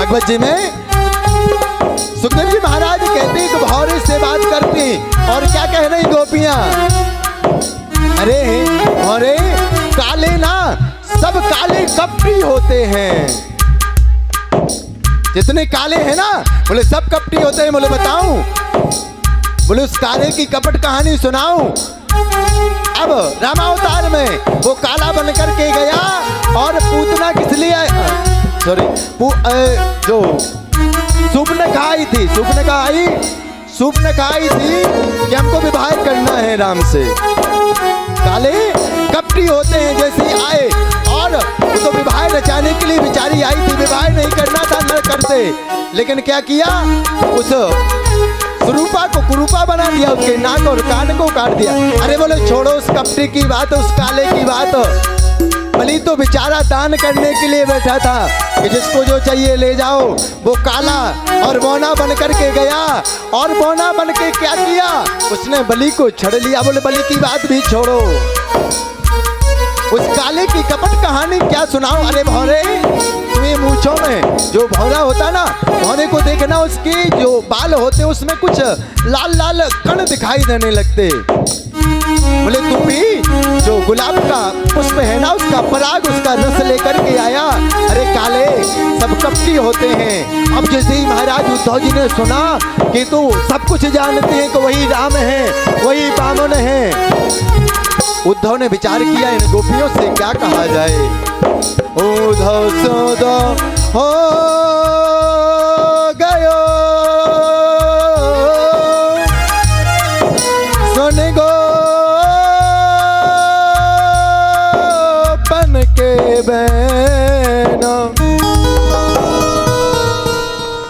भागवत जी में सुखदेव जी महाराज कहते हैं कि भौरे से बात करती और क्या कह रही गोपियां, अरे भौरे काले ना सब काले कपटी होते हैं, जितने काले हैं ना बोले सब कपटी होते हैं। बोले बताऊं, बोले उस काले की कपट कहानी सुनाऊं। अब रामावतार में वो काला बन करके गया और पूतना किस लिए, सॉरी जो सुपनखा आई थी, सुपनखा आई थी कि हमको विवाह करना है राम से। काले कपटी होते हैं, जैसे आए और तो विवाह रचाने के लिए बेचारी आई थी, विवाह नहीं करना था न करते, लेकिन क्या किया उस स्वरूपा को कुरूपा बना दिया, उसके नाक और कान को काट दिया। अरे बोले छोड़ो उस कपटी की बात, उस काले की बात, बलि तो बेचारा दान करने के लिए बैठा था कि जिसको जो चाहिए ले जाओ। वो काला और बौना बन करके गया और बौना बन के क्या किया, उसने बलि को छड़ लिया। बोले बलि की बात भी छोड़ो, उस काले की कपट कहानी क्या सुनाओ। अरे भौरे तुम्हें मूंछों में जो भौरा होता ना, भौरे को देखना उसके जो बाल होते उसमें कुछ लाल लाल कण दिखाई देने लगते। बोले तुम भी जो गुलाब का पुष्प है ना, उसका पराग उसका रस लेकर के आया। अरे काले सब कपटी होते हैं। अब जैसे ही महाराज उद्धव जी ने सुना कि तो सब कुछ जानते हैं कि वही राम है, वही वामन है, उद्धव ने विचार किया इन गोपियों से क्या कहा जाए। उद्धव सौदा हो गयो सुन गोपन के बहनो,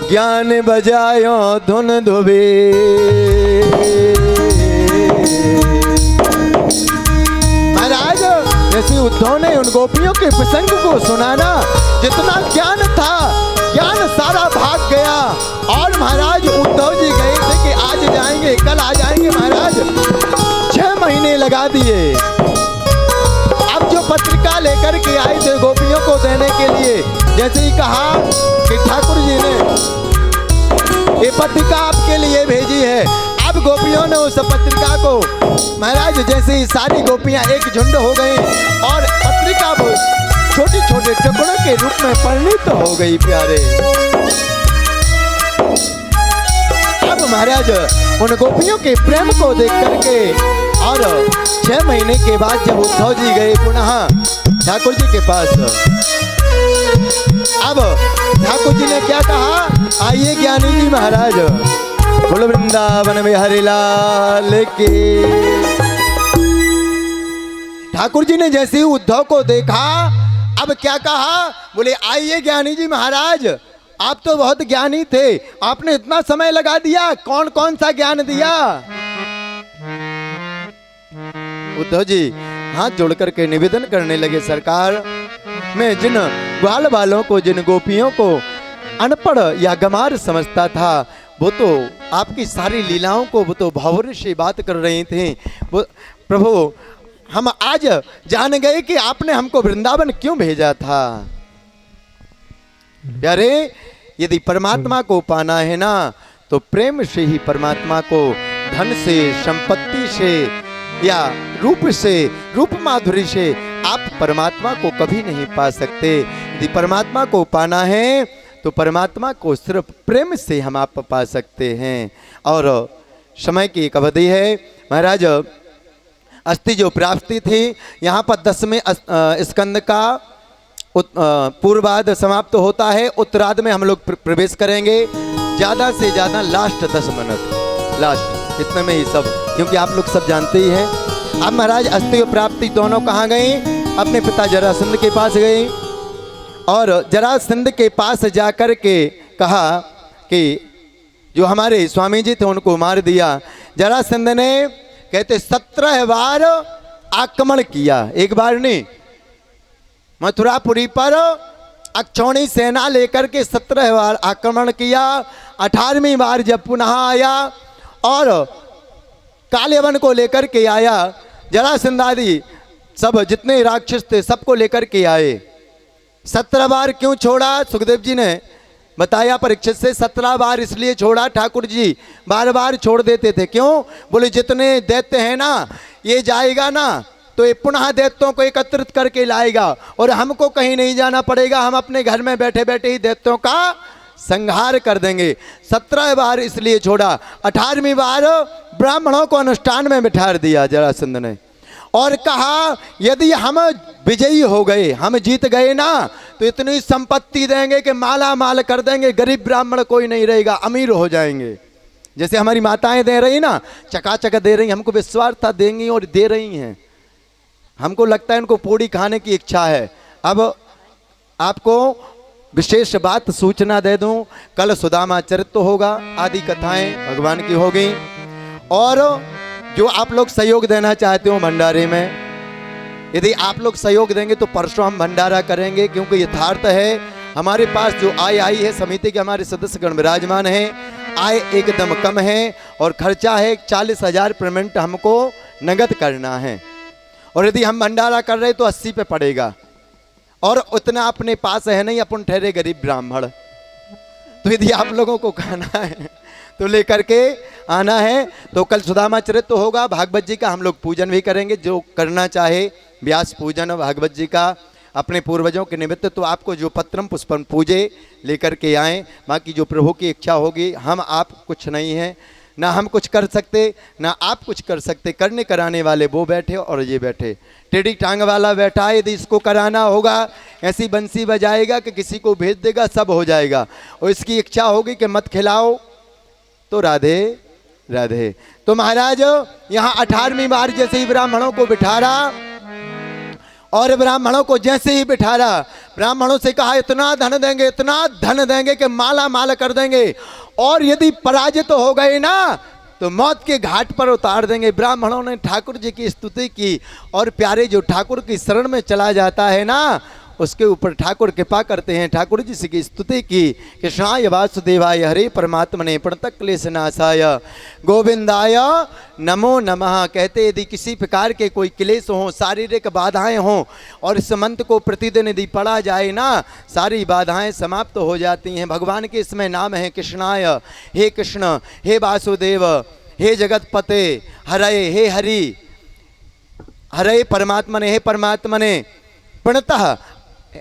ज्ञान बजायो धुन धुबे। जैसे उद्धव ने उन गोपियों के प्रसंग को सुना ना, जितना ज्ञान था ज्ञान सारा भाग गया। और महाराज उद्धव जी गए थे कि आज जाएंगे कल आ जाएंगे, महाराज 6 महीने लगा दिए। अब जो पत्रिका लेकर के आए थे गोपियों को देने के लिए, जैसे ही कहा कि ठाकुर जी ने ये पत्रिका आपके लिए भेजी है। अब गोपियों ने उस पत्रिका को, महाराज जैसे ही सारी गोपियां एक झुंड हो गई और पत्रिका छोटे छोटे टुकड़ों के रूप में परिणित हो गई प्यारे। अब महाराज उन गोपियों के प्रेम को देख करके और 6 महीने के बाद जब उद्धव जी गए पुनः ठाकुर जी के पास, अब ठाकुर जी ने क्या कहा, आइए ज्ञानी जी महाराज, बोलो वृंदावन में हरि लाल की। ठाकुर जी ने जैसे ही उद्धव को देखा अब क्या कहा, बोले आइए ज्ञानी जी महाराज, आप तो बहुत ज्ञानी थे, आपने इतना समय लगा दिया, कौन कौन सा ज्ञान दिया। उद्धव जी हाथ जोड़ करके निवेदन करने लगे, सरकार मैं जिन ग्वाल वालों को, जिन गोपियों को अनपढ़ या गमार समझता था, वो तो आपकी सारी लीलाओं को वो तो भावर से बात कर रहे थे। वो प्रभु हम आज जान गए कि आपने हमको वृंदावन क्यों भेजा था। प्यारे यदि परमात्मा को पाना है ना, तो प्रेम से ही परमात्मा को, धन से, संपत्ति से या रूप से, रूप माधुरी से आप परमात्मा को कभी नहीं पा सकते। यदि परमात्मा को पाना है तो परमात्मा को सिर्फ प्रेम से हम आप पा सकते हैं। और समय की एक अवधि है महाराज, अस्थि जो प्राप्ति थी, यहाँ पर 10वें स्कंद का पूर्वार्ध समाप्त होता है, उत्तरार्ध में हम लोग प्रवेश करेंगे। ज़्यादा से ज़्यादा लास्ट 10 मिनट, लास्ट इतने में ही सब, क्योंकि आप लोग सब जानते ही हैं। अब महाराज अस्थि प्राप्ति दोनों कहाँ गई, अपने पिता जरासंध के पास गई और जरासंध के पास जाकर के कहा कि जो हमारे स्वामी जी थे उनको मार दिया। जरासंध ने कहते 17 बार आक्रमण किया, एक बार नहीं, मथुरापुरी पर अक्षौणी सेना लेकर के 17 बार आक्रमण किया। 18वीं बार जब पुनः आया और कालेवन को लेकर के आया, जरासंध आदि सब जितने राक्षस थे सबको लेकर के आए। 17 बार क्यों छोड़ा, सुखदेव जी ने बताया परीक्षित से 17 बार इसलिए छोड़ा ठाकुर जी, बार बार छोड़ देते थे। क्यों? बोले जितने दैत्य हैं ना, ये जाएगा ना तो ये पुनः दैत्यों को एकत्रित करके लाएगा और हमको कहीं नहीं जाना पड़ेगा, हम अपने घर में बैठे बैठे ही दैत्यों का संहार कर देंगे। 17 बार इसलिए छोड़ा। 18वीं बार ब्राह्मणों को अनुष्ठान में बिठा दिया जरासंध ने और कहा यदि हम विजयी हो गए, हम जीत गए ना, तो इतनी संपत्ति देंगे कि माला माल कर देंगे, गरीब ब्राह्मण कोई नहीं रहेगा, अमीर हो जाएंगे। जैसे हमारी माताएं दे रही ना, चकाचक दे रही, हमको विश्वास था देंगी और दे रही हैं। हमको लगता है इनको पूड़ी खाने की इच्छा है। अब आपको विशेष बात सूचना दे दूं, कल सुदामा चरित्र होगा, आदि कथाएं भगवान की होगी। और जो आप लोग सहयोग देना चाहते हो भंडारे में, यदि आप लोग सहयोग देंगे तो परसों हम भंडारा करेंगे, क्योंकि यथार्थ है हमारे पास जो आय आई है, समिति के हमारे सदस्यगण विराजमान हैं, आय एकदम कम है और खर्चा है 40,000 पेमेंट हमको नगद करना है। और यदि हम भंडारा कर रहे तो 80 पे पड़ेगा और उतना अपने पास है नहीं, अपन ठहरे गरीब ब्राह्मण। तो यदि आप लोगों को खाना है तो लेकर के आना है। तो कल सुदामा चरित्र होगा, भागवत जी का हम लोग पूजन भी करेंगे, जो करना चाहे व्यास पूजन भागवत जी का अपने पूर्वजों के निमित्त, तो आपको जो पत्रम पुष्पम पूजे लेकर के आएँ। बाकी जो प्रभु की इच्छा होगी, हम आप कुछ नहीं हैं, ना हम कुछ कर सकते ना आप कुछ कर सकते, करने कराने वाले वो बैठे और ये बैठे, टेढ़ी टांग वाला बैठा है, यदि इसको कराना होगा ऐसी बंसी बजाएगा कि किसी को भेज देगा, सब हो जाएगा। और इसकी इच्छा होगी कि मत खिलाओ तो राधे राधे। तो महाराज यहाँ 18वीं बार जैसे ही ब्राह्मणों को बिठा रहा और ब्राह्मणों को जैसे ही बिठा रहा, ब्राह्मणों से कहा इतना धन देंगे, इतना धन देंगे कि माला माल कर देंगे, और यदि पराजित तो हो गए ना तो मौत के घाट पर उतार देंगे। ब्राह्मणों ने ठाकुर जी की स्तुति की और प्यारे जो ठाकुर की शरण में चला जाता है ना, उसके ऊपर ठाकुर कृपा करते हैं। ठाकुर जी से की स्तुति की, कृष्णाय वासुदेवाय हरे परमात्मने प्रणतक क्लेशनाशाय गोविंदाय नमो नमः। कहते यदि किसी प्रकार के कोई क्लेश हों, शारीरिक बाधाएं हों, और इस मंत्र को प्रतिदिन यदि पढ़ा जाए ना, सारी बाधाएं समाप्त हो जाती हैं। भगवान के इसमें नाम है कृष्णाय, हे कृष्ण, हे वासुदेव, हे जगतपते, हरे, हे हरि, हरे परमात्मने, हे परमात्मने प्रणतः,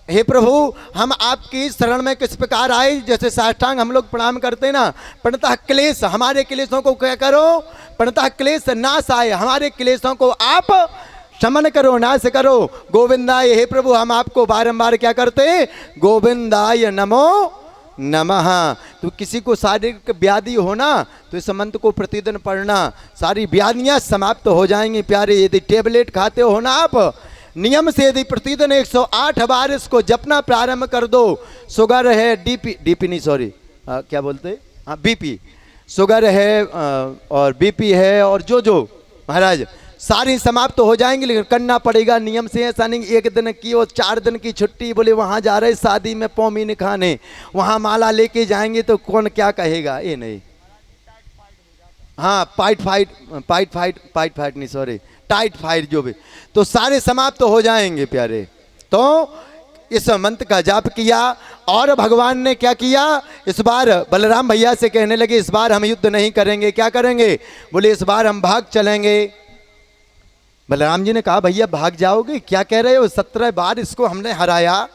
हे प्रभु हम आपकी शरण में किस प्रकार आए, जैसे साष्टांग हम लोग प्रणाम करते हैं ना, प्रणतः क्लेश, हमारे क्लेशों को क्या करो, प्रणतः क्लेश नाश आए, हमारे क्लेशों को आप शमन करो, नाश करो। गोविंदाय, हे प्रभु हम आपको बारंबार क्या करते हैं, गोविंदाय नमो नमः। तो किसी को शारीरिक व्याधि हो ना तो इस मंत्र को प्रतिदिन पढ़ना, सारी व्याधियां समाप्त हो जाएंगी प्यारे। यदि टेबलेट खाते हो ना आप, नियम से यदि प्रतिदिन 108 बार इसको जपना प्रारंभ कर दो, शुगर है, डीपी नहीं सॉरी क्या बोलते, हाँ बीपी, शुगर है और बीपी है और जो महाराज सारी समाप्त हो जाएंगी। लेकिन करना पड़ेगा नियम से, ऐसा नहीं एक दिन की और 4 दिन की छुट्टी, बोले वहाँ जा रहे शादी में पौमीन खाने, वहाँ माला लेके जाएंगे तो कौन क्या कहेगा, ये नहीं। हाँ पाइट फाइट नहीं सॉरी, टाइट फाइट जो भी, तो सारे समाप्त तो हो जाएंगे प्यारे। तो इस मंत्र का जाप किया और भगवान ने क्या किया, इस बार बलराम भैया से कहने लगे इस बार हम युद्ध नहीं करेंगे, क्या करेंगे, बोले इस बार हम भाग चलेंगे। बलराम जी ने कहा भैया भाग जाओगे, क्या कह रहे हो, 17 बार इसको हमने हराया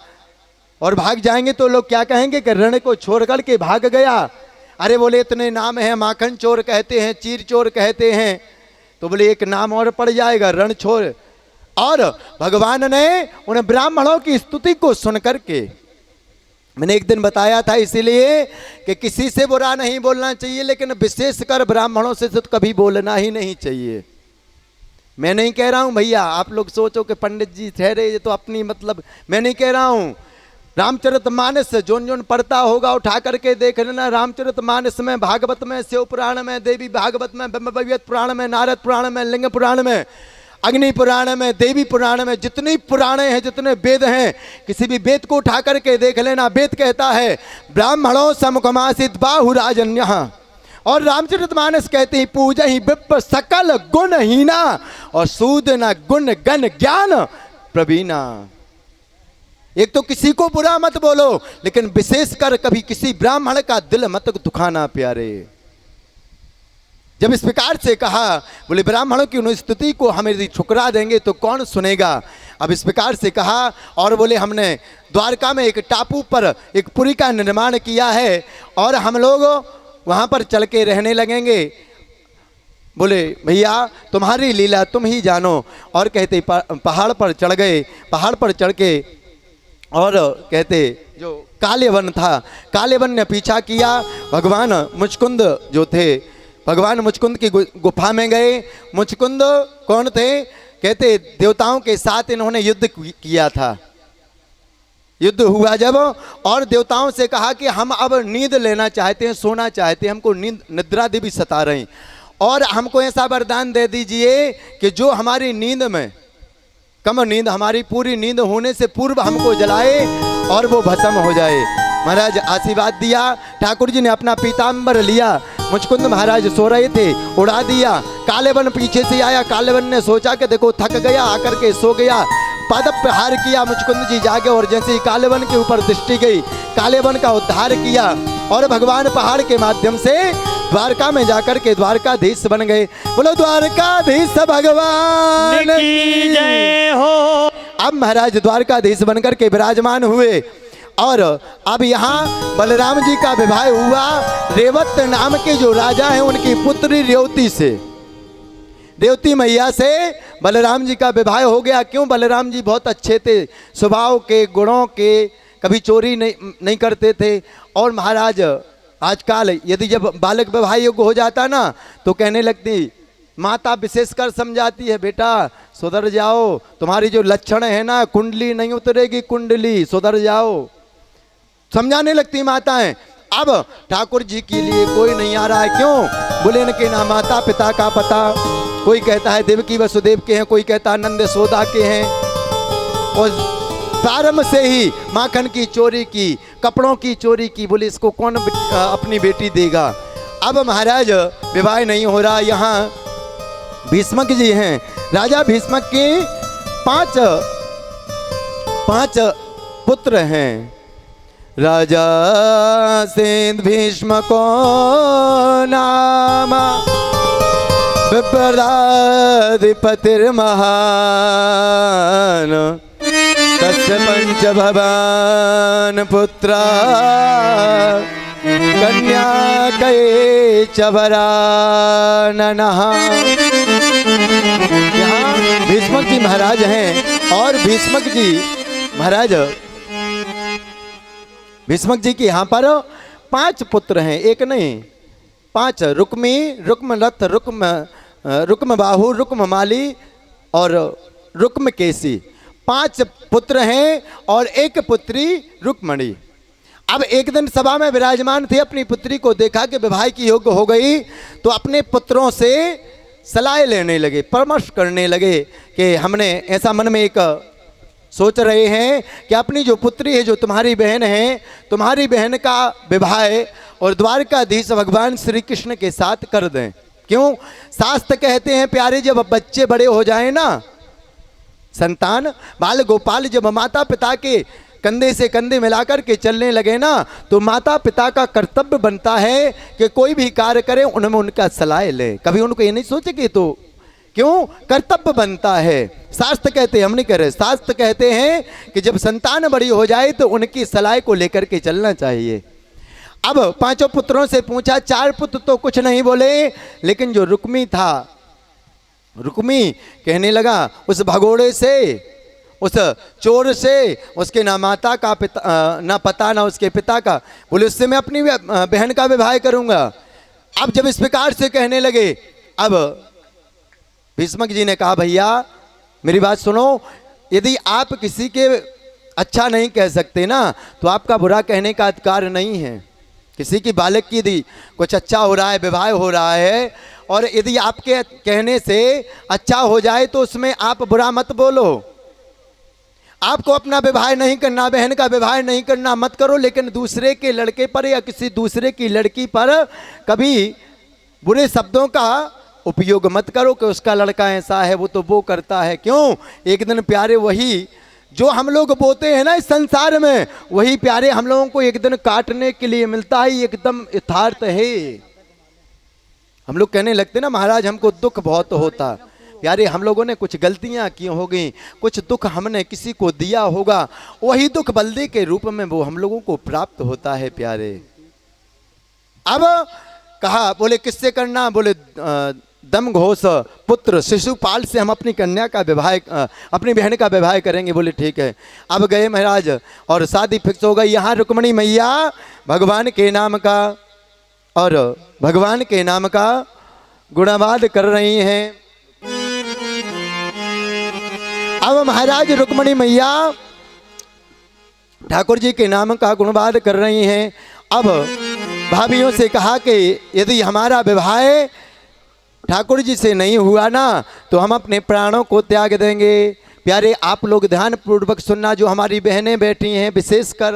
और भाग जाएंगे तो लोग क्या कहेंगे कि रण को छोड़ कर के भाग गया। अरे बोले इतने नाम है, माखन चोर कहते हैं, चीर चोर कहते हैं, तो बोले एक नाम और पड़ जाएगा, रण छोड़। और भगवान ने उन ब्राह्मणों की स्तुति को सुनकर के, मैंने एक दिन बताया था इसीलिए कि किसी से बुरा नहीं बोलना चाहिए, लेकिन विशेषकर ब्राह्मणों से तो कभी बोलना ही नहीं चाहिए। मैं नहीं कह रहा हूं भैया, आप लोग सोचो कि पंडित जी ठहरे, ये तो अपनी मतलब, मैं नहीं कह रहा हूं। रामचरितमानस जोन जोन पढ़ता होगा उठा करके देख लेना, रामचरितमानस में, भागवत में, शिव पुराण में, देवी भागवत में, ब्रह्मवैवर्त पुराण में, नारद पुराण में, लिंग पुराण में, अग्नि पुराण में, देवी पुराण में, जितनी पुराणे हैं, जितने वेद हैं, किसी भी वेद को उठा करके देख लेना। वेद कहता है ब्राह्मणों समकमासित बाहुराजन्य, और रामचरितमानस कहते हैं पूजा ही विप्र सकल गुणहीना और सूद न गुण गण ज्ञान प्रवीणा। एक तो किसी को बुरा मत बोलो, लेकिन विशेषकर कभी किसी ब्राह्मण का दिल मत दुखाना प्यारे। जब इस प्रकार से कहा, बोले ब्राह्मणों की उन स्तुति को हम यदि ठुकरा देंगे तो कौन सुनेगा। अब इस प्रकार से कहा और बोले हमने द्वारका में एक टापू पर एक पुरी का निर्माण किया है और हम लोग वहाँ पर चल के रहने लगेंगे। बोले भैया तुम्हारी लीला तुम ही जानो। और कहते पहाड़ पर चढ़ गए। पहाड़ पर चढ़ के और कहते जो काले वन था, काले वन ने पीछा किया। भगवान मुचकुंद जो थे, भगवान मुचकुंद की गुफा में गए। मुचकुंद कौन थे? कहते देवताओं के साथ इन्होंने युद्ध किया था। युद्ध हुआ जब, और देवताओं से कहा कि हम अब नींद लेना चाहते हैं, सोना चाहते हैं, हमको निद्रा देवी सता रही, और हमको ऐसा वरदान दे दीजिए कि जो हमारी नींद में कम नींद, हमारी पूरी नींद होने से पूर्व हमको जलाए और वो भस्म हो जाए। महाराज आशीर्वाद दिया। ठाकुर जी ने अपना पीताम्बर लिया। मुचकुंद महाराज सो रहे थे, उड़ा दिया। कालेवन पीछे से आया। कालेवन ने सोचा कि देखो थक गया, आकर के सो गया। पद प्रहार किया, मुचकुंद जी जागे और जैसे ही कालेवन के ऊपर दृष्टि गई, कालेवन का उद्धार किया और भगवान पहाड़ के माध्यम से द्वारका में जाकर के द्वारकाधीश बन गए। बोलो द्वारकाधीश भगवान की जय हो। अब महाराज द्वारकाधीश बनकर के विराजमान हुए और अब यहाँ बलराम जी का विवाह हुआ। रेवत नाम के जो राजा हैं उनकी पुत्री रेवती से, रेवती मैया से बलराम जी का विवाह हो गया। क्यों? बलराम जी बहुत अच्छे थे, स्वभाव के, गुणों के, कभी चोरी नहीं करते थे। और महाराज आजकल यदि जब बालक विवाह योग्य हो जाता ना तो कहने लगती, माता विशेषकर समझाती है, बेटा सुधर जाओ, तुम्हारी जो लक्षण है ना, कुंडली नहीं उतरेगी, कुंडली सुधर जाओ, समझाने लगती माताएं। अब ठाकुर जी के लिए कोई नहीं आ रहा है। क्यों? बोले इनके ना माता पिता का पता। कोई कहता है देवकी वसुदेव के हैं, कोई कहता है नंद यशोदा के हैं, और प्रारंभ से ही माखन की चोरी की, कपड़ों की चोरी की। बोले इसको कौन अपनी बेटी देगा। अब महाराज विवाह नहीं हो रहा। यहाँ भीष्मक जी हैं, राजा भीष्मक के पांच पुत्र हैं। राजा से भीष्मको नाम विप्रदाधिपतिर्महान तस्य पंच भवान पुत्रा कन्या कै चवराननः। यहाँ भीष्मक जी महाराज हैं और भीष्मक जी महाराज, भीष्मक जी के यहाँ पर 5 पुत्र हैं, एक नहीं 5। रुक्मी, रुक्मरथ, रुक्म बाहु, रुक्म माली और रुक्म केसी, 5 पुत्र हैं और एक पुत्री रुक्मणी। अब एक दिन सभा में विराजमान थे, अपनी पुत्री को देखा कि विवाह की योग्य हो गई, तो अपने पुत्रों से सलाह लेने लगे, परामर्श करने लगे कि हमने ऐसा मन में एक सोच रहे हैं कि अपनी जो पुत्री है, जो तुम्हारी बहन है, तुम्हारी बहन का विवाह और द्वारकाधीश भगवान श्री कृष्ण के साथ कर दें। क्यों? शास्त्र कहते हैं प्यारे, जब बच्चे बड़े हो जाएं ना, संतान बाल गोपाल जब माता पिता के कंधे से कंधे मिलाकर के चलने लगे ना, तो माता पिता का कर्तव्य बनता है कि कोई भी कार्य करें उनमें उनका सलाह लें। कभी उनको ये नहीं सोचे कि तो क्यों, कर्तव्य बनता है। शास्त्र कहते हैं, हम नहीं कह रहे, शास्त्र कहते हैं कि जब संतान बड़ी हो जाए तो उनकी सलाह को लेकर के चलना चाहिए। अब 5 पुत्रों से पूछा, 4 पुत्र तो कुछ नहीं बोले, लेकिन जो रुक्मी था, रुक्मी कहने लगा उस भगोड़े से, उस चोर से, उसके ना माता का पिता, ना पता ना उसके पिता का, बोले उससे मैं अपनी बहन का विवाह करूंगा। अब जब इस प्रकार से कहने लगे, अब भीष्मक जी ने कहा भैया मेरी बात सुनो, यदि आप किसी के अच्छा नहीं कह सकते ना, तो आपका बुरा कहने का अधिकार नहीं है। किसी की बालक की यदि कुछ अच्छा हो रहा है, विवाह हो रहा है, और यदि आपके कहने से अच्छा हो जाए तो उसमें आप बुरा मत बोलो। आपको अपना विवाह नहीं करना, बहन का विवाह नहीं करना, मत करो, लेकिन दूसरे के लड़के पर या किसी दूसरे की लड़की पर कभी बुरे शब्दों का उपयोग मत करो कि उसका लड़का ऐसा है, वो तो वो करता है। क्यों? एक दिन प्यारे वही जो हम लोग बोते हैं ना इस संसार में, वही प्यारे हम लोगों को एक दिन काटने के लिए मिलता है, एकदम यथार्थ है। हम लोग कहने लगते ना महाराज हमको दुख बहुत होता, प्यारे हम लोगों ने कुछ गलतियां की होगी, कुछ दुख हमने किसी को दिया होगा, वही दुख बल्दे के रूप में वो हम लोगों को प्राप्त होता है प्यारे। अब कहा बोले किससे करना, बोले दम घोष पुत्र शिशुपाल से हम अपनी कन्या का विवाह, अपनी बहन का विवाह करेंगे। बोले ठीक है। अब गए महाराज और शादी फिक्स हो गई। यहाँ रुक्मणी मैया भगवान के नाम का और भगवान के नाम का गुणवाद कर रही हैं। अब महाराज रुक्मणी मैया ठाकुर जी के नाम का गुणवाद कर रही हैं। अब भाभियों से कहा कि यदि हमारा विवाह ठाकुर जी से नहीं हुआ ना तो हम अपने प्राणों को त्याग देंगे। प्यारे आप लोग ध्यान पूर्वक सुनना, जो हमारी बहनें बैठी हैं, विशेषकर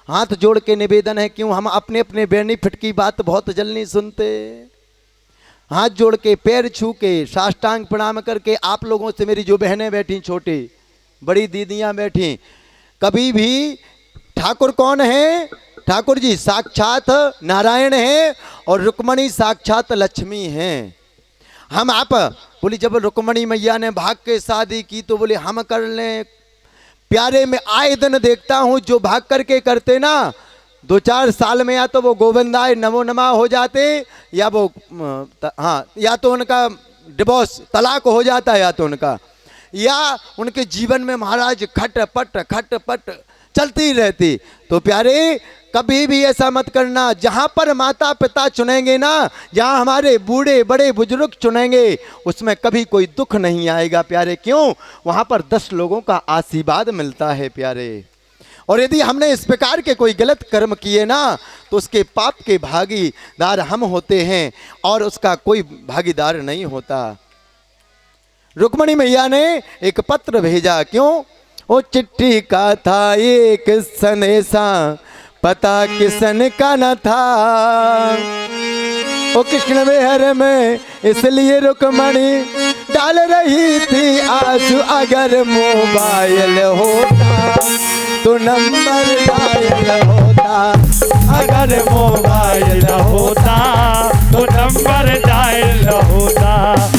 हाथ जोड़ के निवेदन है, क्यों हम अपने अपने बेनिफिट की बात बहुत जल्दी सुनते। हाथ जोड़ के पैर छू के साष्टांग प्रणाम करके आप लोगों से मेरी जो बहनें बैठी, छोटी बड़ी दीदियां बैठी, कभी भी ठाकुर कौन है? ठाकुर जी साक्षात नारायण हैं और रुक्मणी साक्षात लक्ष्मी हैं। हम आप बोली जब रुक्मणी मैया ने भाग के शादी की तो बोले हम कर लें। प्यारे में आए दिन देखता हूँ जो भाग करके करते ना, 2-4 साल में या तो वो गोविंदाय नमो नमः हो जाते, या वो हाँ या तो उनका डिवोर्स तलाक हो जाता है, या तो उनका या उनके जीवन में महाराज खटपट चलती रहती। तो प्यारे कभी भी ऐसा मत करना। जहाँ पर माता पिता चुनेंगे ना, जहाँ हमारे बूढ़े बड़े बुजुर्ग चुनेंगे, उसमें कभी कोई दुख नहीं आएगा प्यारे। क्यों? वहाँ पर 10 लोगों का आशीर्वाद मिलता है प्यारे। और यदि हमने इस प्रकार के कोई गलत कर्म किए ना तो उसके पाप के भागीदार हम होते हैं और उसका कोई भागीदार नहीं होता। रुक्मणी मैया ने एक पत्र भेजा। क्यों? वो चिट्ठी का था एक संदेशा, पता किसन का न था। वो कृष्ण विहर में इसलिए रुक्मणी डाल रही थी आंसू। अगर मोबाइल होता तो नंबर डायल होता, अगर मोबाइल होता तो नंबर डायल होता।